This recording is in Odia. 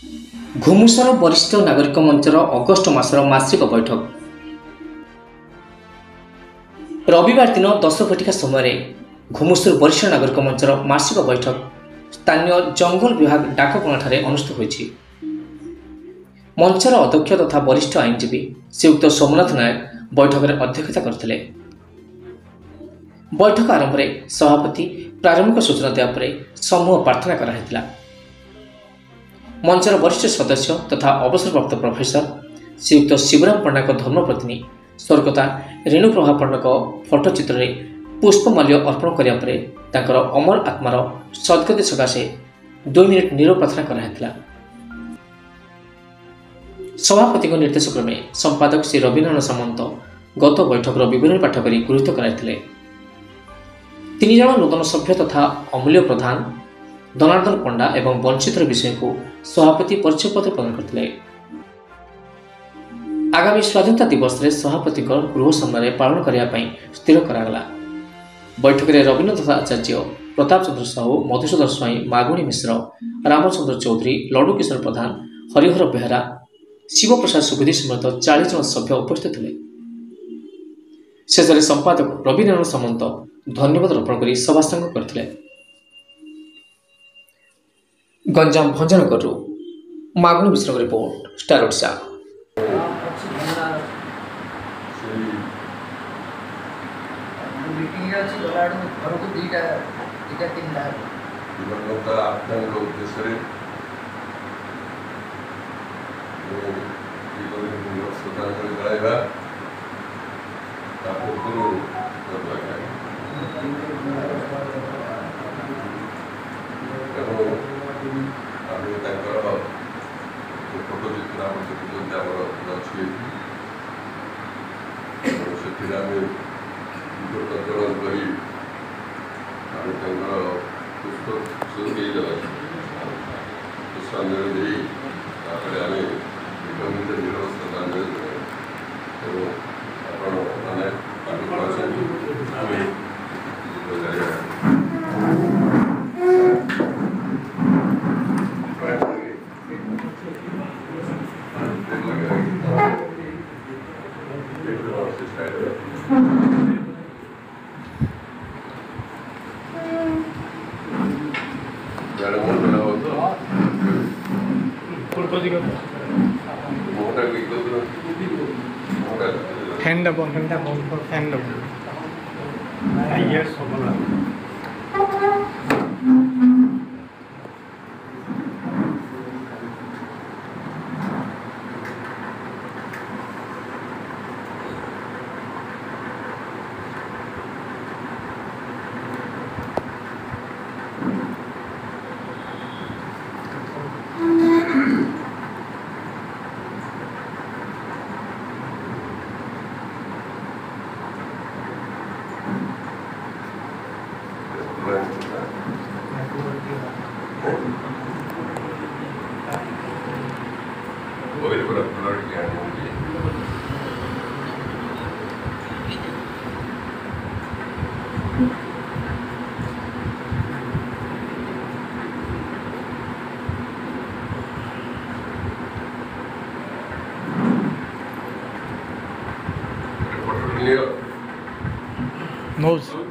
ଘୁମୁସର ବରିଷ୍ଠ ନାଗରିକ ମଞ୍ଚର ଅଗଷ୍ଟ ମାସର ମାସିକ ବୈଠକ। ରବିବାର ଦିନ 10 ଘଟିକା ସମୟରେ ଘୁମୁସର ବରିଷ୍ଠ ନାଗରିକ ମଞ୍ଚର ମାସିକ ବୈଠକ ସ୍ଥାନୀୟ ଜଙ୍ଗଲ ବିଭାଗ ଡାକବଙ୍ଗଳାଠାରେ ଅନୁଷ୍ଠିତ ହୋଇଛି। ମଞ୍ଚର ଅଧ୍ୟକ୍ଷ ତଥା ବରିଷ୍ଠ ଆଇନଜୀବୀ ଶ୍ରୀଯୁକ୍ତ ସୋମନାଥ ନାୟକ ବୈଠକରେ ଅଧ୍ୟକ୍ଷତା କରିଥିଲେ। ବୈଠକ ଆରମ୍ଭରେ ସଭାପତି ପ୍ରାରମ୍ଭିକ ସୂଚନା ଦେବା ପରେ ସମୂହ ପ୍ରାର୍ଥନା କରାଯାଇଥିଲା। ମଞ୍ଚର ବରିଷ୍ଠ ସଦସ୍ୟ ତଥା ଅବସରପ୍ରାପ୍ତ ପ୍ରଫେସର ଶ୍ରୀଯୁକ୍ତ ଶିବରାମ ପଣ୍ଡାଙ୍କ ଧର୍ମପତ୍ନୀ ସ୍ୱର୍ଗତା ରେଣୁପ୍ରଭା ପଣ୍ଡାଙ୍କ ଫଟୋଚିତ୍ରରେ ପୁଷ୍ପମାଲ୍ୟ ଅର୍ପଣ କରିବା ପରେ ତାଙ୍କର ଅମର ଆତ୍ମାର ସଦ୍ଗତି ସକାଶେ 2 ମିନିଟ୍ ନିରବ ପ୍ରାର୍ଥନା କରାଯାଇଥିଲା। ସଭାପତିଙ୍କ ନିର୍ଦ୍ଦେଶ କ୍ରମେ ସମ୍ପାଦକ ଶ୍ରୀ ରବିନାରାୟଣ ସାମନ୍ତ ଗତ ବୈଠକର ବିବରଣୀ ପାଠ କରି ଗୃହୀତ କରାଇଥିଲେ। 3 ଜଣ ନୂତନ ସଭ୍ୟ ତଥା ଅମୂଲ୍ୟ ପ୍ରଧାନ, ଧନାର୍ଦ୍ଦନ ପଣ୍ଡା ଏବଂ ବଂଶୀଧର ବିଷୟଙ୍କୁ ସଭାପତି ପରିଚୟପତ୍ର ପ୍ରଦାନ କରିଥିଲେ। ଆଗାମୀ ସ୍ୱାଧୀନତା ଦିବସରେ ସଭାପତିଙ୍କ ଗୃହ ସମ୍ମାନରେ ପାଳନ କରିବା ପାଇଁ ସ୍ଥିର କରାଗଲା। ବୈଠକରେ ରବୀନ୍ଦ୍ରନାଥ ଆଚାର୍ଯ୍ୟ, ପ୍ରତାପ ଚନ୍ଦ୍ର ସାହୁ, ମଧୁସୂଦନ ସ୍ୱାଇଁ, ମାଗୁଣୀ ମିଶ୍ର, ରାମଚନ୍ଦ୍ର ଚୌଧୁରୀ, ଲଡ଼ୁକିଶୋର ପ୍ରଧାନ, ହରିହର ବେହେରା, ଶିବପ୍ରସାଦ ସୁବୁଦ୍ଧି ସମେତ 40 ଜଣ ସଭ୍ୟ ଉପସ୍ଥିତ ଥିଲେ। ଶେଷରେ ସମ୍ପାଦକ ରବିନାରାୟଣ ସାମନ୍ତ ଧନ୍ୟବାଦ ଅର୍ପଣ କରି ସଭାସାଙ୍ଗ କରିଥିଲେ। ଗଞ୍ଜାମ ଭଞ୍ଜନଗରରୁ ମାଗୁଣୀ ମିଶ୍ରଙ୍କ report, star Odisha. Hand up, hand up. Yes, nose.